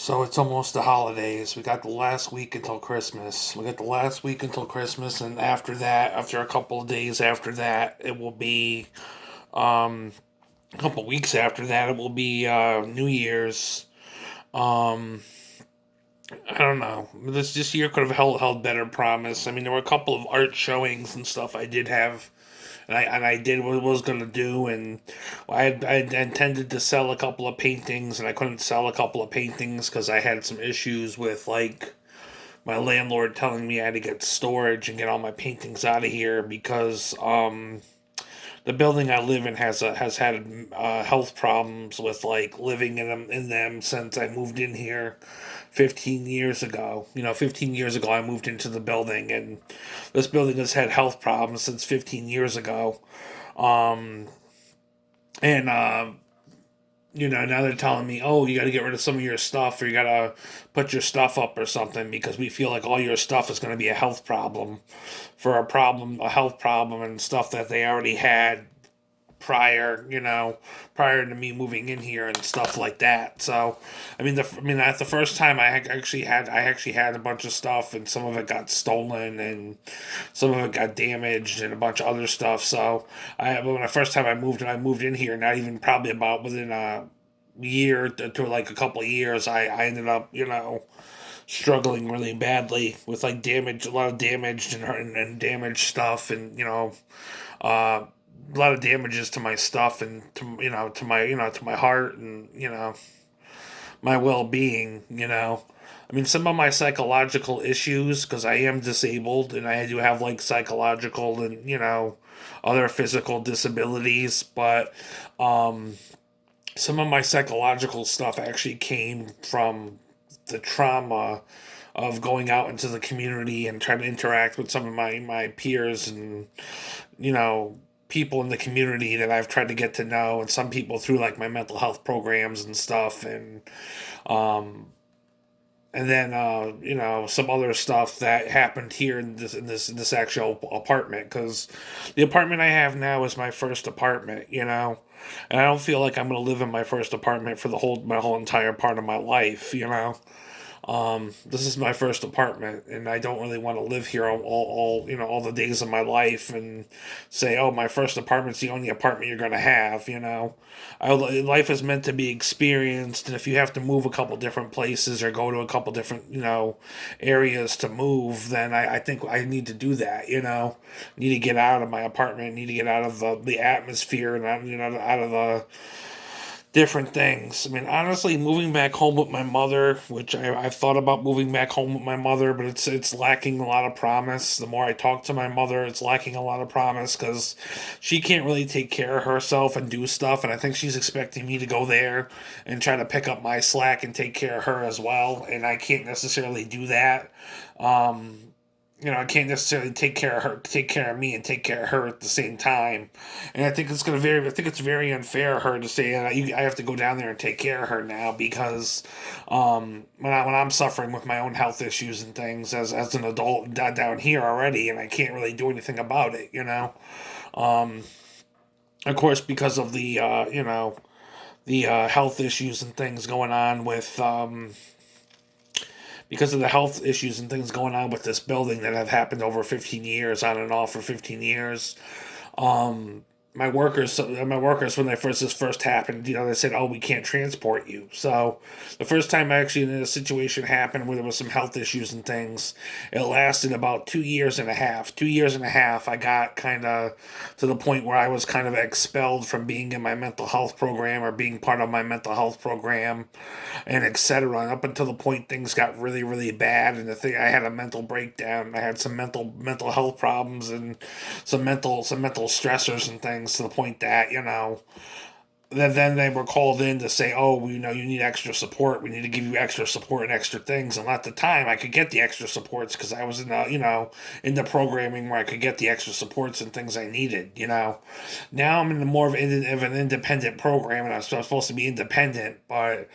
So it's almost the holidays. We got the last week until Christmas. We got the last week until Christmas, and after that, after a couple of days after that, it will be a couple of weeks after that. It will be New Year's. Um, I don't know. This year could have held better promise. I mean, there were a couple of art showings and stuff I did have, and I did what I was gonna do, and I intended to sell a couple of paintings, and I couldn't sell a couple of paintings because I had some issues with like my landlord telling me I had to get storage and get all my paintings out of here because the building I live in has had health problems with like living in them since I moved in here 15 years ago. 15 years ago I moved into the building, and this building has had health problems since 15 years ago. Um, and now they're telling me, oh, you got to get rid of some of your stuff, or you got to put your stuff up or something because we feel like all your stuff is going to be a health problem, a health problem, and stuff that they already had prior to me moving in here and stuff like that. So, that's the first time I actually had a bunch of stuff, and some of it got stolen, and some of it got damaged, and a bunch of other stuff. So, when the first time I moved in here, not even probably about within a year to like a couple of years, I ended up struggling really badly with like a lot of damaged and damaged stuff, and uh, a lot of damages to my stuff and to my heart and my well-being. Some of my psychological issues, because I am disabled and I do have like psychological and other physical disabilities, but some of my psychological stuff actually came from the trauma of going out into the community and trying to interact with some of my peers and you know people in the community that I've tried to get to know, and some people through like my mental health programs and stuff, um and then some other stuff that happened here in this actual apartment, because the apartment I have now is my first apartment, and I don't feel like I'm gonna live in my first apartment for my whole entire part of my life. This is my first apartment, and I don't really want to live here all the days of my life and say, oh, my first apartment's the only apartment you're gonna have. Life is meant to be experienced, and if you have to move a couple different places or go to a couple different areas to move, then I think I need to do that. Need to get out of my apartment, need to get out of the atmosphere, and out of the different things. Honestly, moving back home with my mother, which I've thought about moving back home with my mother, but it's lacking a lot of promise. The more I talk to my mother, it's lacking a lot of promise because she can't really take care of herself and do stuff, and I think she's expecting me to go there and try to pick up my slack and take care of her as well, and I can't necessarily do that. Um, I can't necessarily take care of me, and take care of her at the same time. And I think it's very unfair of her to say I have to go down there and take care of her now because, when I'm suffering with my own health issues and things as an adult down here already, and I can't really do anything about it. Um, of course, because of the health issues and things going on with because of the health issues and things going on with this building that have happened over 15 years, on and off for 15 years. um, my workers, when this first happened, they said, "Oh, we can't transport you." So, the first time actually a situation happened where there was some health issues and things, it lasted about 2 years and a half. 2 years and a half, I got kind of to the point where I was kind of expelled from being in my mental health program or being part of my mental health program, and etc. And up until the point things got really, really bad, and I had a mental breakdown. I had some mental health problems and some mental stressors and things, to the point that then they were called in to say, oh, you need extra support. We need to give you extra support and extra things. And at the time, I could get the extra supports because I was in the programming where I could get the extra supports and things I needed. Now I'm in the more of an independent program, and I'm supposed to be independent, but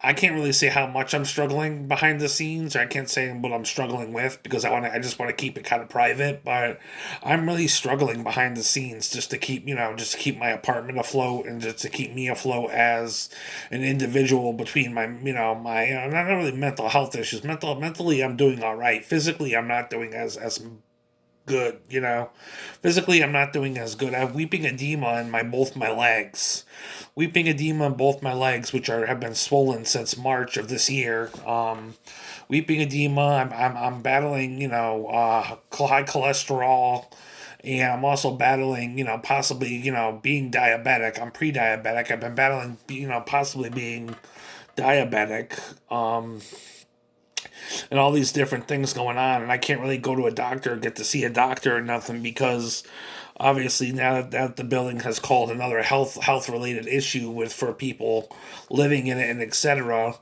I can't really say how much I'm struggling behind the scenes, or I can't say what I'm struggling with because I just want to keep it kind of private. But I'm really struggling behind the scenes just to keep, just to keep my apartment afloat and just to keep me afloat as an individual between my not really mental health issues. Mentally, I'm doing all right. Physically, I'm not doing as good. Physically, I'm not doing as good. I have weeping edema in my both my legs, weeping edema in both my legs, which have been swollen since March of this year. Weeping edema. I'm battling high cholesterol, and I'm also battling possibly being diabetic. I'm pre-diabetic. I've been battling possibly being diabetic. And all these different things going on, and I can't really go to a doctor or get to see a doctor or nothing because obviously now that the building has called another health related issue with for people living in it and etc.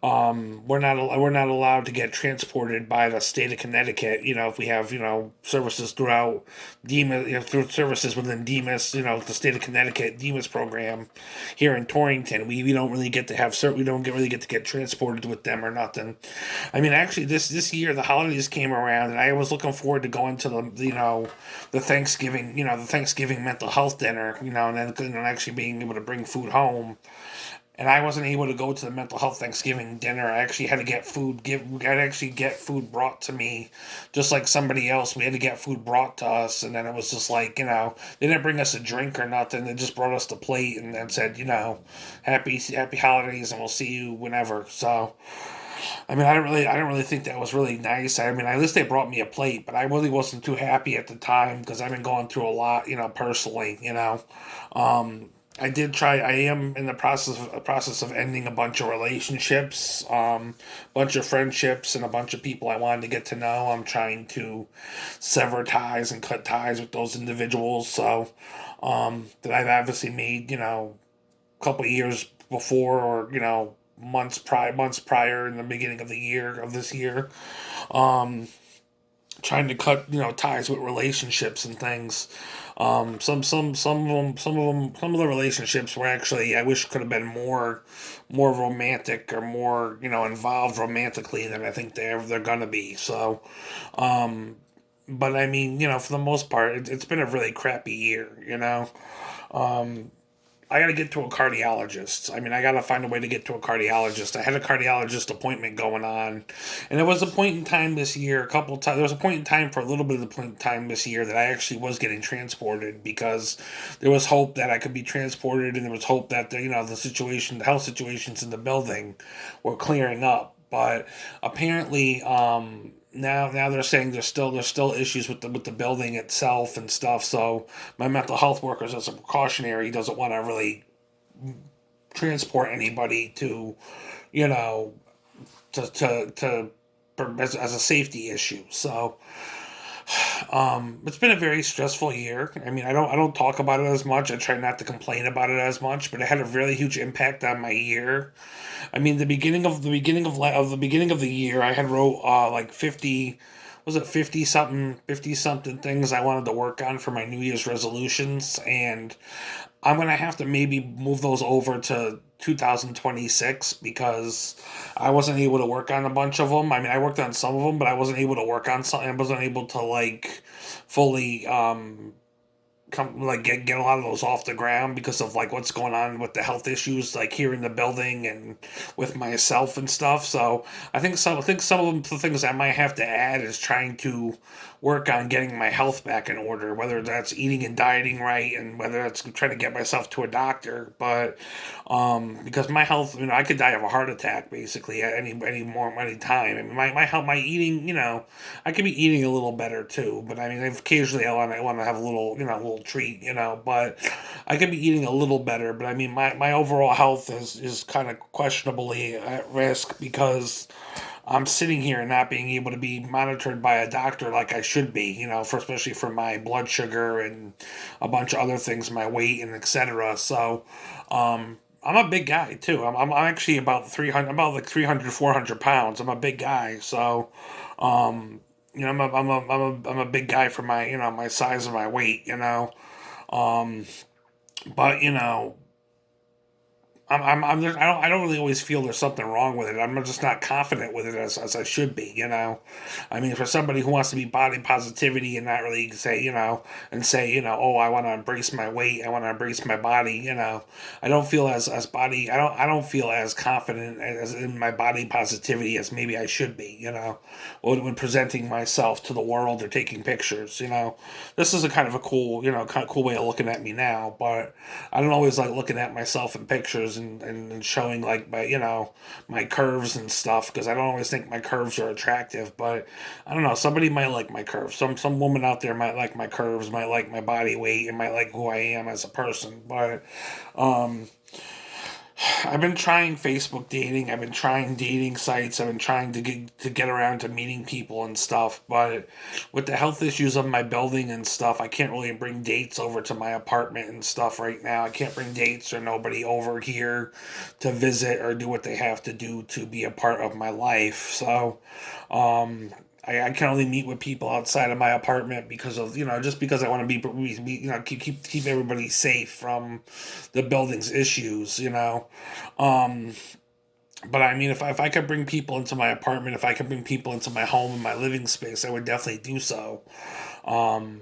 We're not allowed to get transported by the state of Connecticut. If we have services throughout DEMA, through services within DEMAS, the state of Connecticut DEMAS program here in Torrington, we don't really get to we don't really get to get transported with them or nothing. I mean, actually, this year the holidays came around, and I was looking forward to going to the Thanksgiving the Thanksgiving mental health dinner, and then actually being able to bring food home, and I wasn't able to go to the mental health Thanksgiving dinner. I actually had to get food. I had to actually get food brought to me, just like somebody else. We had to get food brought to us, and then it was just like they didn't bring us a drink or nothing. They just brought us the plate and then said happy holidays, and we'll see you whenever. So. I mean, I don't really think that was really nice. I mean, at least they brought me a plate, but I really wasn't too happy at the time because I've been going through a lot, personally. I did try. I am in the process of ending a bunch of relationships, bunch of friendships, and a bunch of people I wanted to get to know. I'm trying to sever ties and cut ties with those individuals. So that I've obviously made, a couple of years before, or months prior in the beginning of the year of this year. Um, Trying to cut ties with relationships and things. Some of the relationships were actually I wish could have been more romantic or more involved romantically than I think they're gonna be. So, but I mean for the most part it's been a really crappy year. I got to get to a cardiologist. I mean, I got to find a way to get to a cardiologist. I had a cardiologist appointment going on, and there was a point in time this year, a couple of times. There was a point in time for a little bit of the point in time this year that I actually was getting transported because there was hope that I could be transported, and there was hope that the health situations in the building were clearing up. But apparently, now they're saying there's still issues with the building itself and stuff. So my mental health workers, as a precautionary, doesn't want to really transport anybody to, you know, to as a safety issue. So it's been a very stressful year. I mean, I don't talk about it as much. I try not to complain about it as much, but it had a really huge impact on my year. I mean, the beginning of the year, I had wrote like 50, was it 50 something things I wanted to work on for my New Year's resolutions, and I'm gonna have to maybe move those over to 2026 because I wasn't able to work on a bunch of them. I mean, I worked on some of them, but I wasn't able to work on some. I wasn't able to like fully come like get a lot of those off the ground because of like what's going on with the health issues like here in the building and with myself and stuff. So I think some of them the things I might have to add is trying to work on getting my health back in order, whether that's eating and dieting right and whether that's trying to get myself to a doctor. But because my health, I could die of a heart attack basically at any time. I mean, my health, my eating, I could be eating a little better too. But I mean, occasionally I want to have a little, a little treat, But I could be eating a little better. But I mean, my overall health is kind of questionably at risk because I'm sitting here and not being able to be monitored by a doctor like I should be, for especially for my blood sugar and a bunch of other things, my weight and etc. So, I'm a big guy too. I'm actually about 300, about like 300, 400 pounds. I'm a big guy. So, I'm a big guy for my, my size and my weight, Um, but, I don't really always feel there's something wrong with it. I'm just not confident with it as I should be, you know. I mean, for somebody who wants to be body positivity and not really say, and say, oh, I want to embrace my weight, I want to embrace my body, I don't feel as body, I don't feel as confident as in my body positivity as maybe I should be, when presenting myself to the world or taking pictures, This is a kind of a cool, kind of cool way of looking at me now, but I don't always like looking at myself in pictures and showing like my curves and stuff because I don't always think my curves are attractive. But I don't know. Somebody might like my curves. Some woman out there might like my curves, might like my body weight, and might like who I am as a person. But um, I've been trying Facebook dating. I've been trying dating sites. I've been trying to get around to meeting people and stuff. But with the health issues of my building and stuff, I can't really bring dates over to my apartment and stuff right now. I can't bring dates or nobody over here to visit or do what they have to do to be a part of my life. So, I can only meet with people outside of my apartment because of just because I want to keep everybody safe from the building's issues. Um, but I mean, if I could bring people into my apartment, if I could bring people into my home and my living space, I would definitely do so. Um,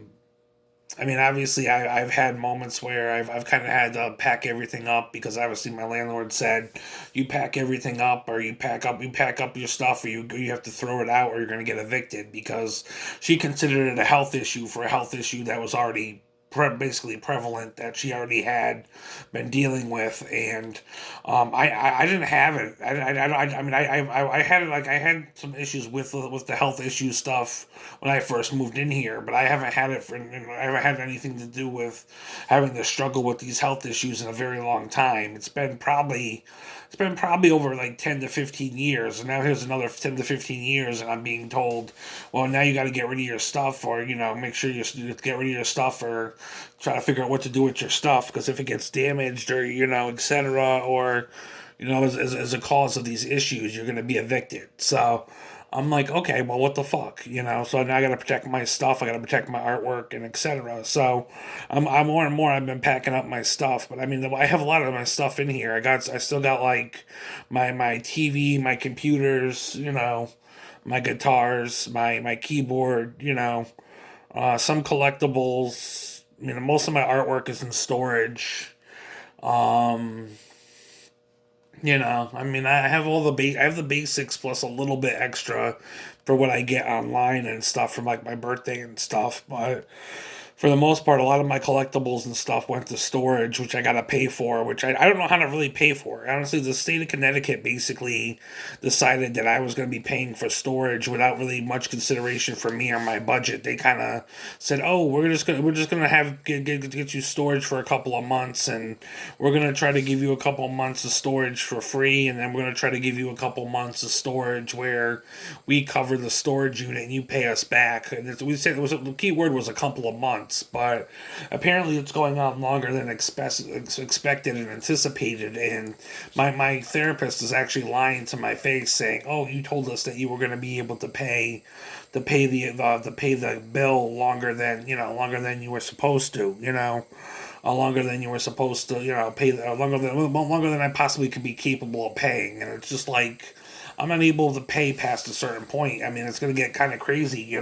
I mean, obviously, I've had moments where I've kind of had to pack everything up because obviously my landlord said, you pack everything up or you pack up your stuff or you have to throw it out or you're going to get evicted because she considered it a health issue for a health issue that was already basically prevalent that she already had been dealing with, and I didn't have it. I mean, I had it like I had some issues with the health issue stuff when I first moved in here, but I haven't had it for I haven't had anything to do with having to struggle with these health issues in a very long time. It's been probably over like 10 to 15 years, and now here's another 10 to 15 years, and I'm being told, well, now you got to get rid of your stuff, or make sure you get rid of your stuff, or try to figure out what to do with your stuff, because if it gets damaged, or etc., or as a cause of these issues, you're going to be evicted. So I'm like, okay, well, what the fuck, So now I got to protect my stuff. I got to protect my artwork and etc. So I'm more and more. I've been packing up my stuff, but I mean, I have a lot of my stuff in here. I still got like my TV, my computers, my guitars, my keyboard, some collectibles. Most of my artwork is in storage. Um, I have I have the basics plus a little bit extra for what I get online and stuff from like my birthday and stuff. But for the most part, a lot of my collectibles and stuff went to storage, which I got to pay for, which I don't know how to really pay for. Honestly, the state of Connecticut basically decided that I was going to be paying for storage without really much consideration for me or my budget. They kind of said, "Oh, we're just gonna have get you storage for a couple of months, and we're gonna try to give you a couple of months of storage for free, and then we're gonna try to give you a couple of months of storage where we cover the storage unit and you pay us back." And we said the key word was a couple of months, but apparently it's going on longer than expected and anticipated. And my therapist is actually lying to my face, saying, "Oh, you told us that you were going to be able to pay the bill longer than you were supposed to, longer than you were supposed to, pay longer than I possibly could be capable of paying." And it's just like I'm unable to pay past a certain point. I mean, it's going to get kind of crazy.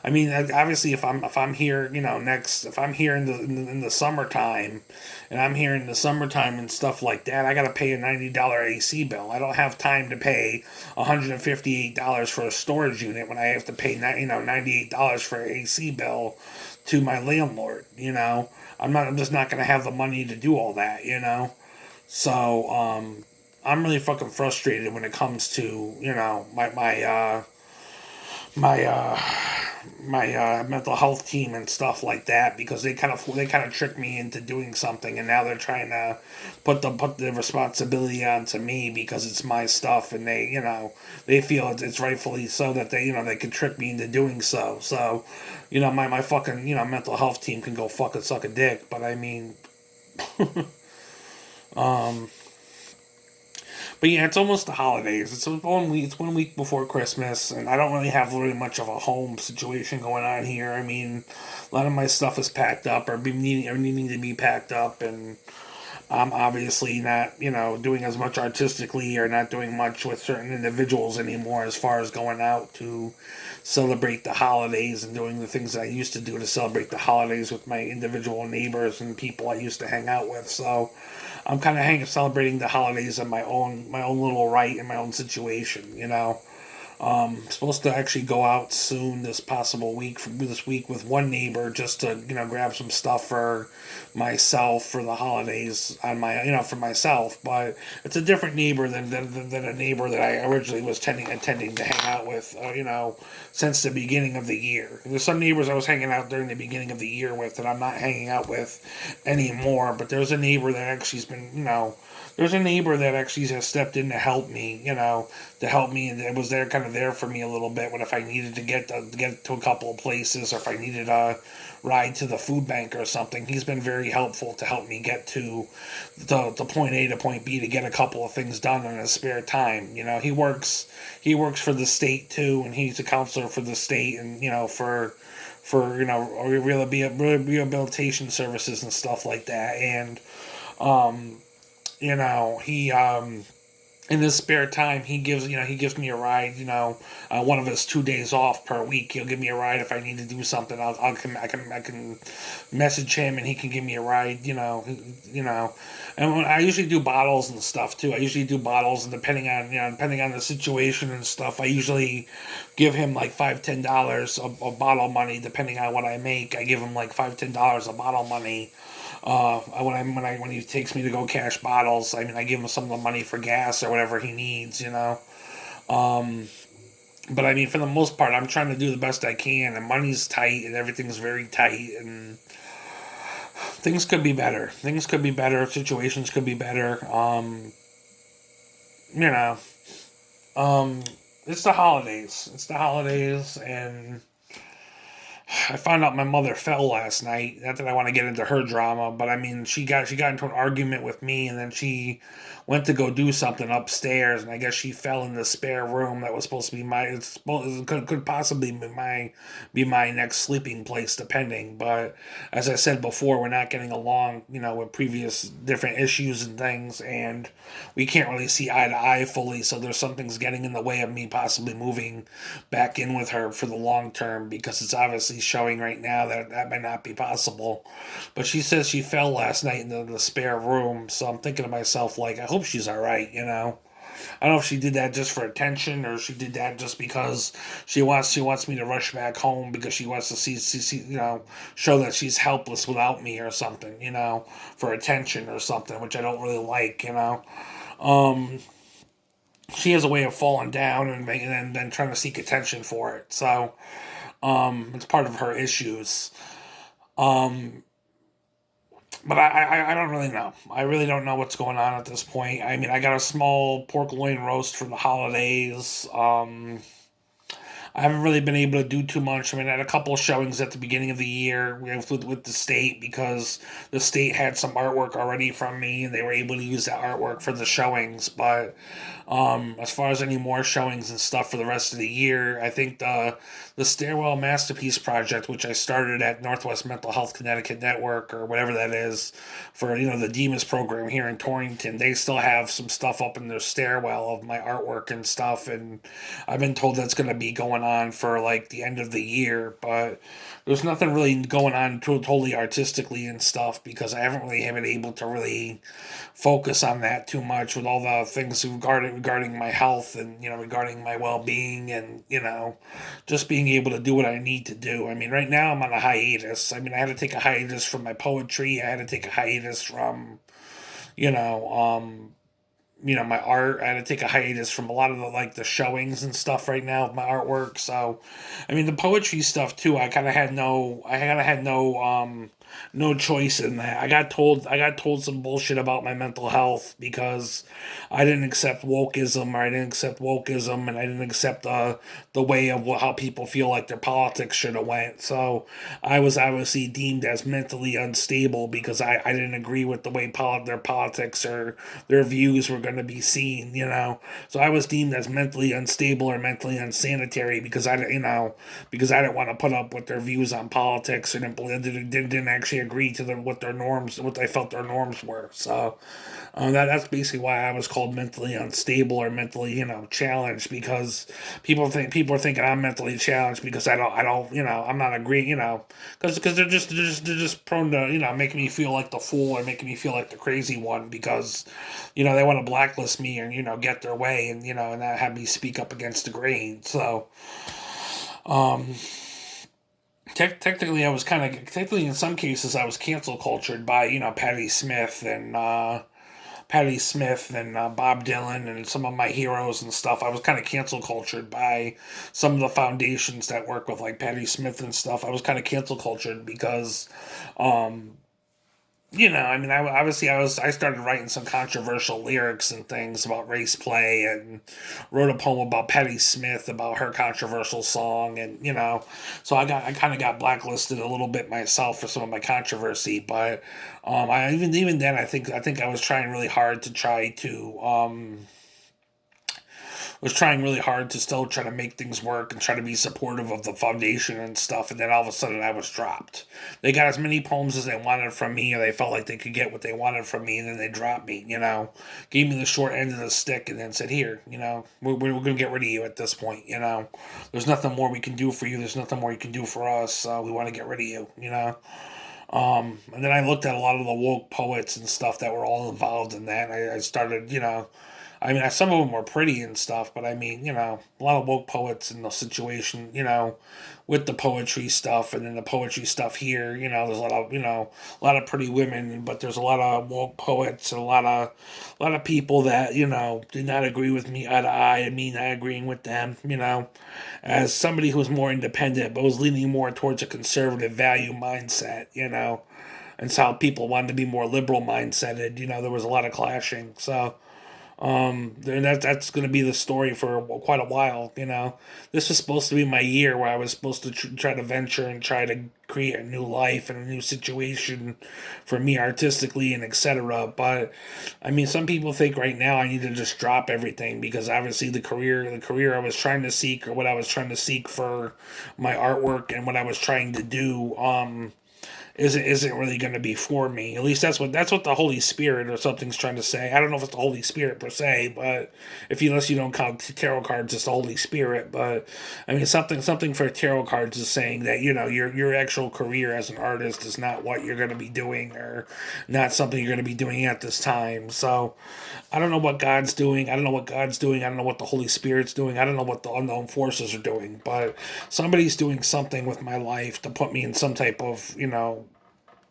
I mean, obviously, if I'm here, if I'm here in the summertime, and I'm here in the summertime and stuff like that, I gotta pay a $90 AC bill. I don't have time to pay $158 for a storage unit when I have to pay $98 for an AC bill to my landlord. I'm just not gonna have the money to do all that. So I'm really fucking frustrated when it comes to my mental health team and stuff like that because they kind of tricked me into doing something, and now they're trying to put the responsibility onto me because it's my stuff, and they feel it's rightfully so that they can trick me into doing so. So my fucking mental health team can go fucking suck a dick, but I mean. um But yeah, it's almost the holidays. It's 1 week before Christmas, and I don't really have really much of a home situation going on here. I mean, a lot of my stuff is packed up or needing to be packed up, and I'm obviously not, doing as much artistically or not doing much with certain individuals anymore as far as going out to celebrate the holidays and doing the things that I used to do to celebrate the holidays with my individual neighbors and people I used to hang out with. So I'm kind of celebrating the holidays in my own little right in my own situation. Supposed to actually go out soon this week with one neighbor just to grab some stuff for myself for the holidays on my for myself, but it's a different neighbor than a neighbor that I originally was intending to hang out with since the beginning of the year. There's some neighbors I was hanging out during the beginning of the year with that I'm not hanging out with anymore, but there's a neighbor that actually's been there's a neighbor that actually has stepped in to help me, and it was there kind of there for me a little bit when if I needed to get to a couple of places or if I needed a ride to the food bank or something. He's been very helpful to help me get to the point A to point B to get a couple of things done in his spare time. He works for the state too, and he's a counselor for the state, and for rehabilitation services and stuff like that, and he in his spare time he gives me a ride, one of his 2 days off per week. He'll give me a ride if I need to do something. I can message him and he can give me a ride, and I usually do bottles and stuff too. I usually do bottles, and depending on the situation and stuff, I usually give him like $5-10 of bottle money. Depending on what I make, I give him like $5-10 of bottle money. When he takes me to go cash bottles, I give him some of the money for gas or whatever he needs. But for the most part, I'm trying to do the best I can, and money's tight, and everything's very tight, and things could be better. Things could be better. Situations could be better. You know, it's the holidays. It's the holidays, and I found out my mother fell last night. Not that I want to get into her drama, but she got into an argument with me, and then she went to go do something upstairs, and I guess she fell in the spare room that was supposed to be could possibly be my next sleeping place, depending. But as I said before, we're not getting along, with previous different issues and things, and we can't really see eye to eye fully. So there's some things getting in the way of me possibly moving back in with her for the long term, because it's obviously showing right now that might not be possible. But she says she fell last night in the spare room, so I'm thinking to myself, like, I hope she's all right. I don't know if she did that just for attention, or she did that just because she wants me to rush back home because she wants to show that she's helpless without me or something, for attention or something, which I don't really like. Um, she has a way of falling down and then trying to seek attention for it. So it's part of her issues. Um, but I don't really know. I really don't know what's going on at this point. I got a small pork loin roast for the holidays. I haven't really been able to do too much. I had a couple of showings at the beginning of the year with the state, because the state had some artwork already from me, and they were able to use that artwork for the showings. But as far as any more showings and stuff for the rest of the year, I think the Stairwell Masterpiece Project, which I started at Northwest Mental Health Connecticut Network or whatever that is, for the DEMAS program here in Torrington, they still have some stuff up in their stairwell of my artwork and stuff, and I've been told that's going to be going on for like the end of the year, but there's nothing really going on totally artistically and stuff, because I haven't really been able to really focus on that too much with all the things regarding my health and regarding my well-being, and just being able to do what I need to do. Right now I'm on a hiatus. I had to take a hiatus from my poetry. I had to take a hiatus from you know um my art. I had to take a hiatus from a lot of the showings and stuff right now of my artwork. So, the poetry stuff too. I kind of had no choice in that. I got told some bullshit about my mental health because I didn't accept wokeism, and I didn't accept the way of how people feel like their politics should have went. So I was obviously deemed as mentally unstable because I didn't agree with the way their politics or their views were going to be seen. So I was deemed as mentally unstable or mentally unsanitary because I didn't want to put up with their views on politics, and didn't actually agree to what their norms, what they felt their norms were. So that's basically why I was called mentally unstable or mentally, challenged, because people are thinking I'm mentally challenged because I don't, I'm not agreeing, because they're just prone to, making me feel like the fool or making me feel like the crazy one, because, they want to blacklist me and get their way, and and not have me speak up against the grain. So um, technically, I was kind of technically in some cases I was cancel cultured by Patti Smith and Bob Dylan and some of my heroes and stuff. I was kind of cancel cultured by some of the foundations that work with like Patti Smith and stuff. I was kind of cancel cultured because, um, I mean, obviously I started writing some controversial lyrics and things about race play, and wrote a poem about Patti Smith about her controversial song, and so I kind of got blacklisted a little bit myself for some of my controversy, but I even then I think I was trying really hard to try to was trying really hard to still try to make things work and try to be supportive of the foundation and stuff. And then all of a sudden, I was dropped. They got as many poems as they wanted from me, or they felt like they could get what they wanted from me, and then they dropped me. Gave me the short end of the stick, and then said, "Here, we're gonna get rid of you at this point. There's nothing more we can do for you. There's nothing more you can do for us. We want to get rid of you. And then I looked at a lot of the woke poets and stuff that were all involved in that. And I started, I mean, some of them were pretty and stuff, but I mean, a lot of woke poets in the situation, with the poetry stuff, and then the poetry stuff here, there's a lot of pretty women, but there's a lot of woke poets and a lot of people that, did not agree with me eye to eye, and me not agreeing with them, as somebody who was more independent, but was leaning more towards a conservative value mindset, and so people wanted to be more liberal mindseted, there was a lot of clashing, so. That's going to be the story for quite a while. This was supposed to be my year where I was supposed to try to venture and try to create a new life and a new situation for me artistically and etc. But I mean, some people think right now I need to just drop everything, because obviously the career I was trying to seek, or what I was trying to seek for my artwork and what I was trying to do, isn't really going to be for me. At least that's what the Holy Spirit or something's trying to say. I don't know if it's the Holy Spirit per se, but unless you don't count tarot cards, it's the Holy Spirit. But I mean, something for tarot cards is saying that your actual career as an artist is not what you're going to be doing, or not something you're going to be doing at this time. So I don't know what God's doing. I don't know what God's doing. I don't know what the Holy Spirit's doing. I don't know what the unknown forces are doing. But somebody's doing something with my life to put me in some type of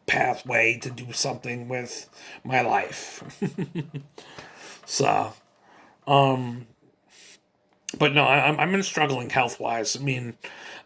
pathway to do something with my life. So, um, but no, I'm in struggling health wise. I mean,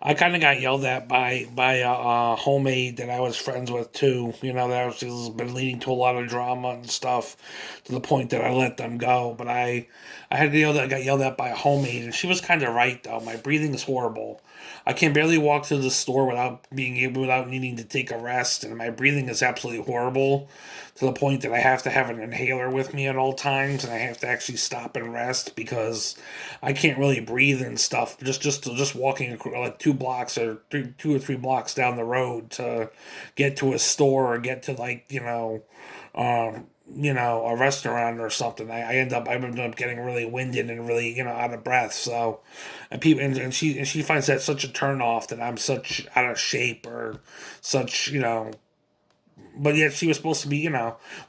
I kind of got yelled at by a homemade that I was friends with too. That has been leading to a lot of drama and stuff, to the point that I let them go. But I got yelled at by a homemade, and she was kind of right though. My breathing is horrible. I can barely walk to the store without needing to take a rest, and my breathing is absolutely horrible, to the point that I have to have an inhaler with me at all times, and I have to actually stop and rest because I can't really breathe and stuff. Just walking like 2 blocks or 2 or 3 blocks down the road to get to a store, or get to like a restaurant or something. I end up getting really winded and really out of breath. So, and people and she finds that such a turn off that I'm such out of shape, or such. But yet she was supposed to be,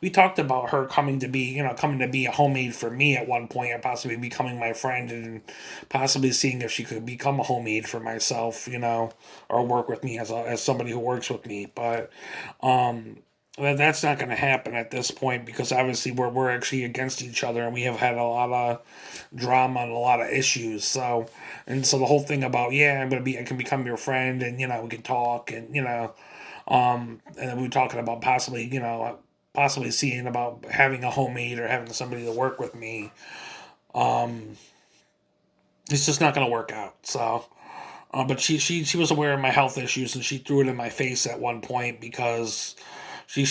we talked about her coming to be a homemade for me at one point, and possibly becoming my friend, and possibly seeing if she could become a homemade for myself, or work with me as somebody who works with me. But that's not going to happen at this point, because obviously we're actually against each other, and we have had a lot of drama and a lot of issues. So the whole thing about, yeah, I can become your friend, and we can talk, and and then we were talking about possibly seeing about having a homemade, or having somebody to work with me. Um, it's just not going to work out. So, but she was aware of my health issues, and she threw it in my face at one point, because she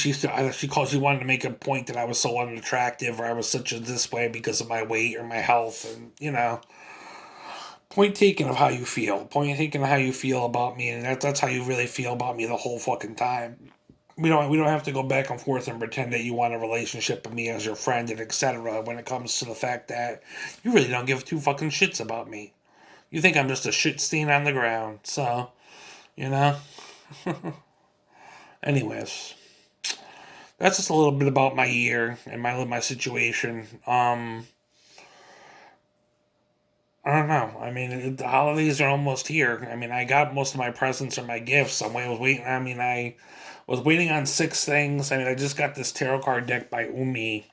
wanted to make a point that I was so unattractive, or I was such a this way because of my weight or my health, and point taken of how you feel. Point taken of how you feel about me, and that's how you really feel about me the whole fucking time. we don't have to go back and forth and pretend that you want a relationship with me as your friend and etc. When it comes to the fact that you really don't give two fucking shits about me. You think I'm just a shit stain on the ground. So, you know. Anyways, that's just a little bit about my year and my situation. I don't know. I mean, the holidays are almost here. I mean, I got most of my presents or my gifts. I was waiting. I mean, I was waiting on six things. I mean, I just got this tarot card deck by Umi,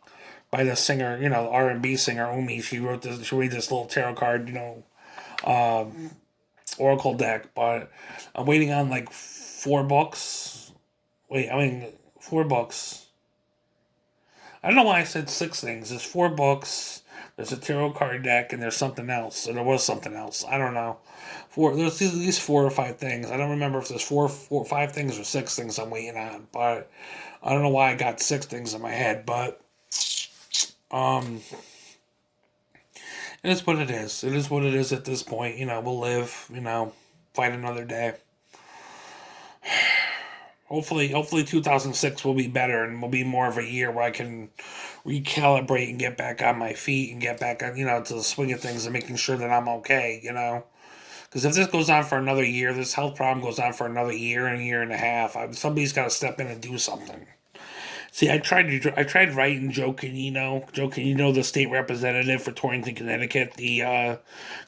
by the singer, R&B singer Umi. She wrote this. She made this little tarot card, oracle deck. But I'm waiting on like four books. Wait, I mean, four books. I don't know why I said six things. There's four books. There's a tarot card deck, and there's something else. So there was something else. I don't know. There's at least four or five things. I don't remember if there's five things or six things I'm waiting on. But I don't know why I got six things in my head. But um, it is what it is. It is what it is at this point. We'll live. Fight another day. Hopefully 2006 will be better and will be more of a year where I can recalibrate and get back on my feet and get back on, to the swing of things and making sure that I'm okay. Because if this goes on for another year, this health problem goes on for another year and a year and a half, somebody's got to step in and do something. See, I tried writing Joe Canino. Joe Canino, the state representative for Torrington, Connecticut, the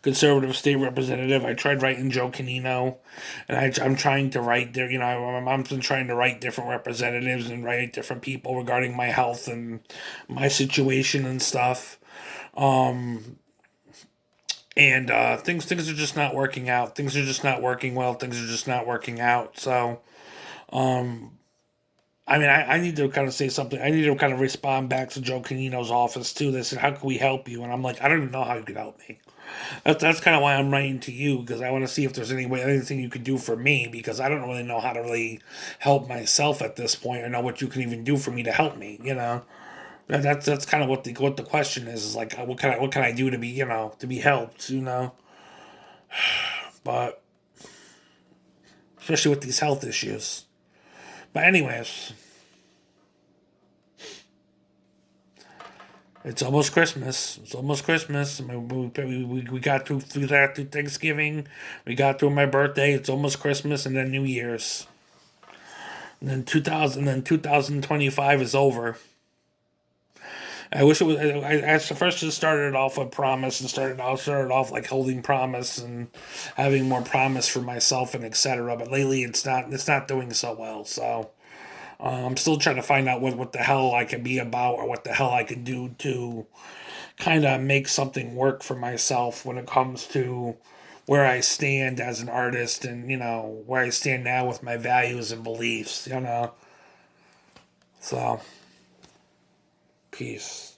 conservative state representative. I tried writing Joe Canino, and I'm trying to write there. I'm trying to write different representatives and write different people regarding my health and my situation and stuff. And things are just not working out. Things are just not working well. Things are just not working out. So I mean, I need to kind of say something. I need to kind of respond back to Joe Canino's office too. They said, "How can we help you?" And I'm like, "I don't even know how you could help me." That's kind of why I'm writing to you because I want to see if there's anything you could do for me because I don't really know how to really help myself at this point or know what you can even do for me to help me. That's kind of what the question is like what can I do to be helped. But especially with these health issues. But anyways. It's almost Christmas. It's almost Christmas. I mean, we got through Thanksgiving. We got through my birthday. It's almost Christmas, and then New Year's. And then 2025 is over. I wish it was. I first just started off with promise and started off like holding promise and having more promise for myself and etc. But lately, it's not doing so well. So I'm still trying to find out what the hell I can be about or what the hell I can do to kind of make something work for myself when it comes to where I stand as an artist and, where I stand now with my values and beliefs. So, peace.